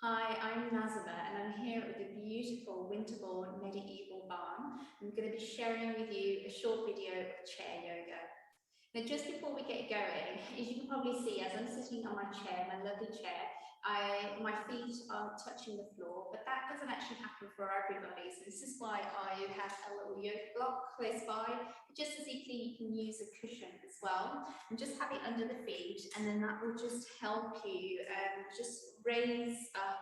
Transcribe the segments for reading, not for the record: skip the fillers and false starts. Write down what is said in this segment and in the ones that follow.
Hi, I'm Nazama and I'm here at the beautiful Winterbourne Medieval Barn. I'm going to be sharing with you a short video of chair yoga. Now, just before we get going, as you can probably see, as I'm sitting on my chair, my lovely chair, my feet are touching the floor, but that doesn't actually happen for everybody. So this is why I have a little yoga block close by. Just as equally, you can use a cushion as well, and just have it under the feet, and then that will just help you just raise up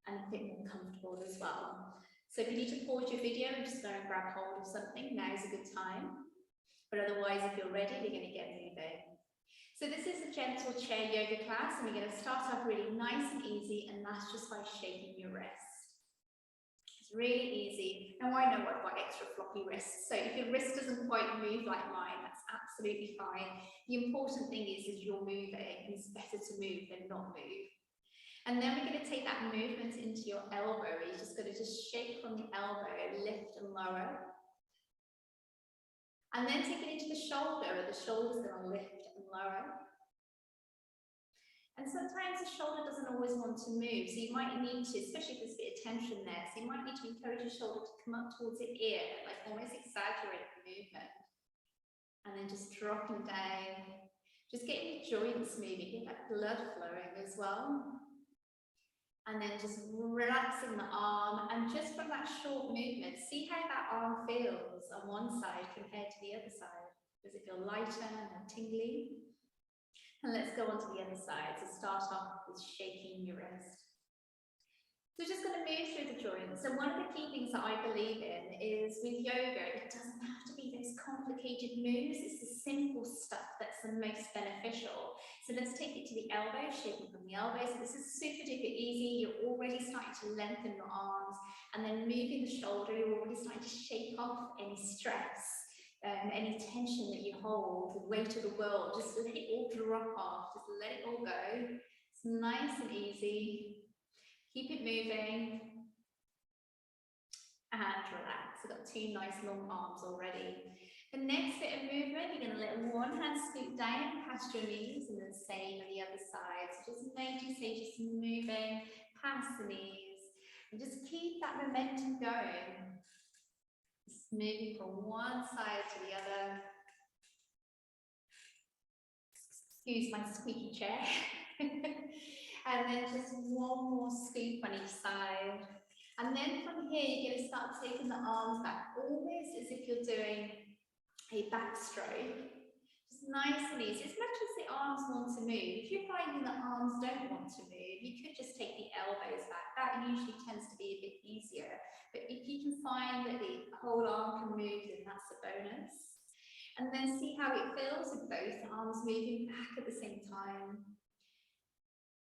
and a bit more comfortable as well. So if you need to pause your video and just go and grab hold of something, now is a good time. But otherwise, if you're ready, we're going to get moving. So this is a gentle chair yoga class, and we're going to start off really nice and easy, and that's just by shaking your wrist. It's really easy. Now I know I've got extra floppy wrists, so if your wrist doesn't quite move like mine, that's absolutely fine. The important thing is you're moving, and it's better to move than not move. And then we're going to take that movement into your elbow. You're just going to shake from the elbow, lift and lower. And then take it into the shoulder, and the shoulder's going to lift and lower. And sometimes the shoulder doesn't always want to move, so you might need to, especially if there's a bit of tension there, so you might need to encourage your shoulder to come up towards your ear, like almost exaggerate the movement. And then just dropping down, just getting the joints moving, get that blood flowing as well. And then just relaxing the arm, and just from that short movement, see how that arm feels on one side compared to the other side. Does it feel lighter and tingly? And let's go on to the other side. So start off with shaking your wrist. So just going to move through the joints. So one of the key things that I believe in is with yoga, it doesn't have to be those complicated moves. It's the simple stuff that's the most beneficial. So let's take it to the elbow, shaking from the elbow. So this is super duper easy. You're already starting to lengthen your arms, and then moving the shoulder, you're already starting to shake off any stress, any tension that you hold, the weight of the world. Just let it all drop off. Just let it all go. It's nice and easy. Keep it moving and relax. I've got two nice long arms already. The next bit of movement, you're going to let one hand scoop down past your knees, and then same on the other side. So just notice you're just moving past the knees, and just keep that momentum going. Just moving from one side to the other. Excuse my squeaky chair. And then just one more scoop on each side. And then from here, you're going to start taking the arms back, almost as if you're doing a backstroke. Just nice and easy, as much as the arms want to move. If you're finding that arms don't want to move, you could just take the elbows back. That usually tends to be a bit easier. But if you can find that the whole arm can move, then that's a bonus. And then see how it feels with both arms moving back at the same time.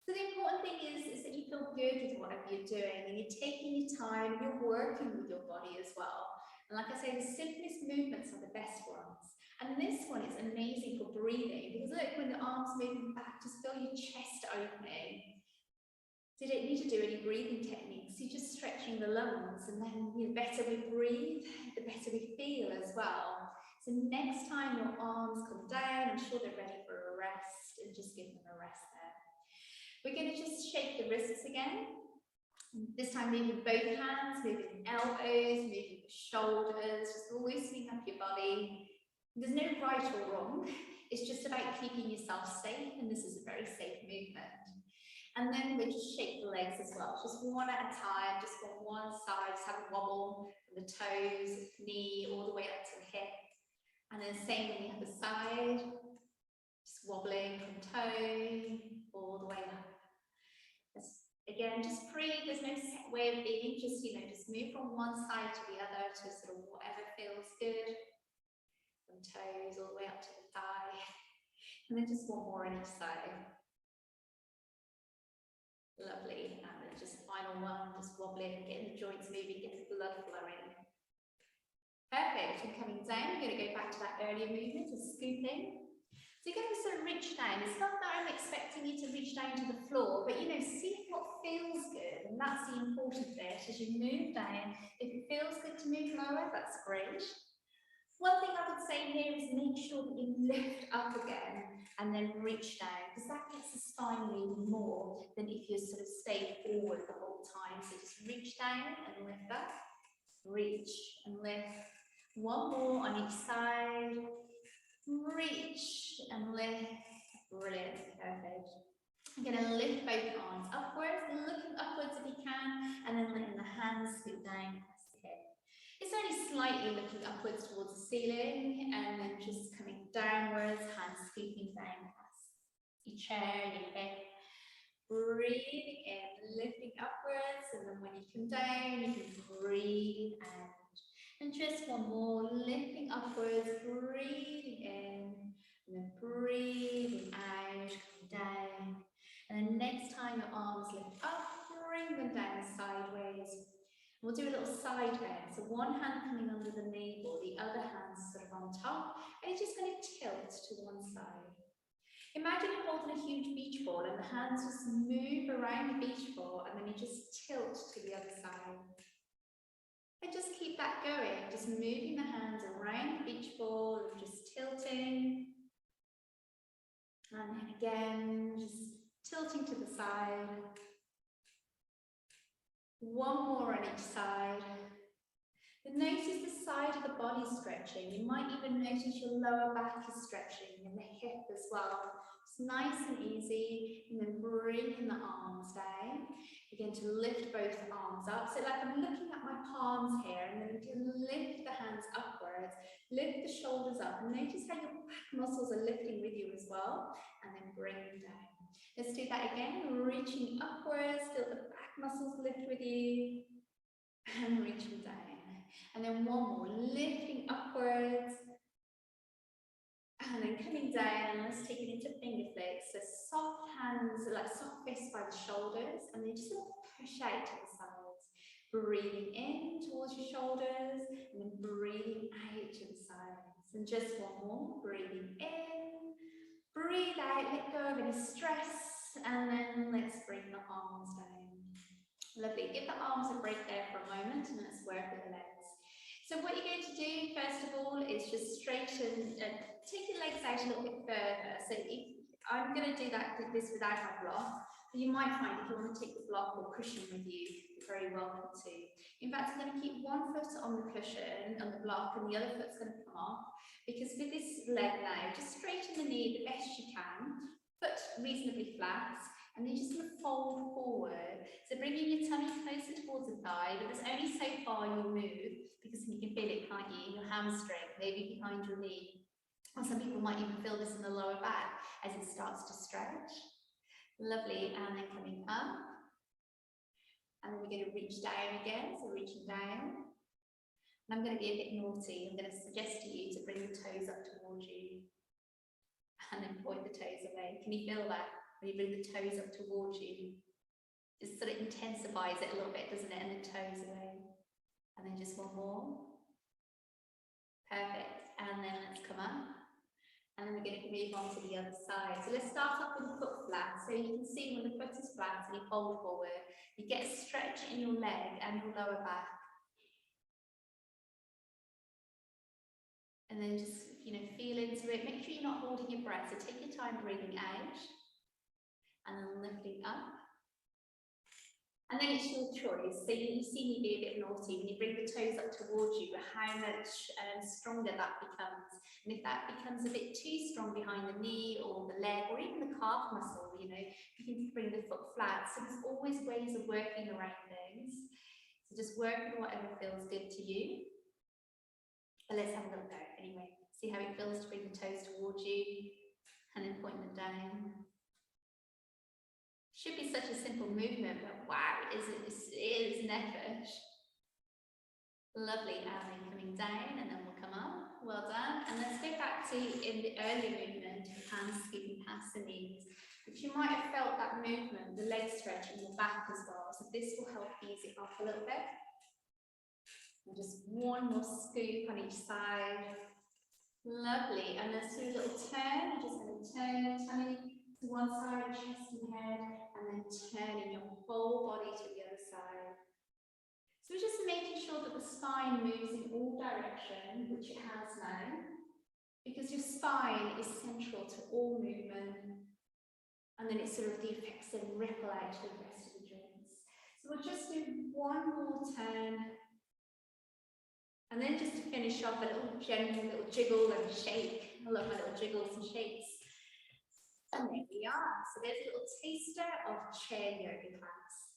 So the important thing is that you feel good with whatever you're doing, and you're taking your time, and you're working with your body as well. And like I say, the simplest movements are the best ones. And this one is amazing for breathing, because look, when the arm's moving back, just feel your chest opening. So you don't need to do any breathing techniques, you're just stretching the lungs, and then the better we breathe, the better we feel as well. So next time your arms come down, I'm sure they're ready for a rest, and just give them a rest there. We're going to just shake the wrists again. This time moving both hands, moving the elbows, moving the shoulders, just loosening up your body. There's no right or wrong. It's just about keeping yourself safe, and this is a very safe movement. And then we just shake the legs as well, just one at a time, just on one side, just have a wobble from the toes, knee, all the way up to the hip. And then same on the other side, just wobbling from toe all the way up. Again, just breathe. There's no set way of being, just just move from one side to the other to sort of whatever feels good. From toes all the way up to the thigh. And then just one more on each side. Lovely. And then just final one, just wobbling, getting the joints moving, getting the blood flowing. Perfect. And coming down, we're going to go back to that earlier movement of scooping. So you're going to sort of reach down. It's not that I'm expecting you to reach down to the floor, but see what feels good, and that's the important bit as you move down. If it feels good to move lower, that's great. One thing I would say here is make sure that you lift up again and then reach down, because that gets the spine moving more than if you sort of stay forward the whole time. So just reach down and lift up, reach and lift. One more on each side, reach and lift. Brilliant, perfect. I'm going to lift both arms upwards, looking upwards if you can, and then letting the hands scoot down past the hip. It's only slightly looking upwards towards the ceiling, and then just coming downwards, hands scooping down past your chair, your hip. Breathing in, lifting upwards, and then when you come down, you can breathe out. And just one more, lifting upwards, breathing in, and then breathing out, come down. And then next time your arms lift up, bring them down sideways. We'll do a little side bend. So one hand coming under the navel, the other hand sort of on top, and it's just going to tilt to one side. Imagine you're holding a huge beach ball and the hands just move around the beach ball, and then you just tilt to the other side. And just keep that going, just moving the hands around the beach ball and just tilting. And then again, just tilting to the side. One more on each side. Then notice the side of the body stretching. You might even notice your lower back is stretching and the hip as well. It's nice and easy. And then bringing the arms down. Begin to lift both arms up. So like I'm looking at my palms here, and then we can lift the hands upwards, lift the shoulders up, and notice how your back muscles are lifting with you as well. And then bring them down. Let's do that again, reaching upwards, feel the back muscles lift with you, and reaching down. And then one more, lifting upwards, and then coming down, and let's take it into finger flicks. So soft hands, like soft fists by the shoulders, and then just a little push out to the sides. Breathing in towards your shoulders, and then breathing out to the sides. And just one more, breathing in. Breathe out, let go of any stress, and then let's bring the arms down. Lovely, give the arms a break there for a moment, and let's work with the legs. So what you're going to do, first of all, is just straighten, take your legs out a little bit further. So I'm going to do this without my block. You might find if you want to take the block or cushion with you, you're very welcome to. In fact, I'm going to keep one foot on the cushion, on the block, and the other foot's going to come off. Because with this leg now, just straighten the knee the best you can, foot reasonably flat, and then just going to fold forward. So bringing your tummy closer towards the thigh, but there's only so far you'll move, because you can feel it, can't you, in your hamstring, maybe behind your knee. Or some people might even feel this in the lower back as it starts to stretch. Lovely, and then coming up. And then we're going to reach down again, so reaching down. And I'm going to be a bit naughty. I'm going to suggest to you to bring the toes up towards you and then point the toes away. Can you feel that? When you bring the toes up towards you, it sort of intensifies it a little bit, doesn't it? And the toes away. And then just one more. Perfect. And then let's come up. And then we're going to move on to the other side. So let's start off with the foot flat. So you can see when the foot is flat and you fold forward, you get a stretch in your leg and your lower back. And then just, feel into it. Make sure you're not holding your breath. So take your time breathing out. And then lifting up. And then it's your choice. So you see me be a bit naughty. When you bring the toes up towards you, how much stronger that becomes. And if that becomes a bit too strong behind the knee or the leg or even the calf muscle, you can bring the foot flat. So there's always ways of working around things. So just work on whatever feels good to you. But let's have a little go anyway. See how it feels to bring the toes towards you and then point them down. Should be such a simple movement, but wow, it is an effort. Lovely, and then coming down, and then we'll come up. Well done. And let's go back to in the earlier movement, hands scooping past the knees. But you might have felt that movement, the leg stretch in the back as well. So this will help ease it off a little bit. And just one more scoop on each side. Lovely. And let's do a little turn. You're just going to turn your tummy to one side, chest and head, and then turning your whole body to the other side. So So we're just making sure that the spine moves in all directions, which it has now, because your spine is central to all movement. And then it's sort of the effects then ripple out to the rest of the joints. So we'll just do one more turn. And then just to finish off, a little gentle little jiggle and shake. I love my little jiggles and shakes. And there we are. So there's a little taster of chair yoga class.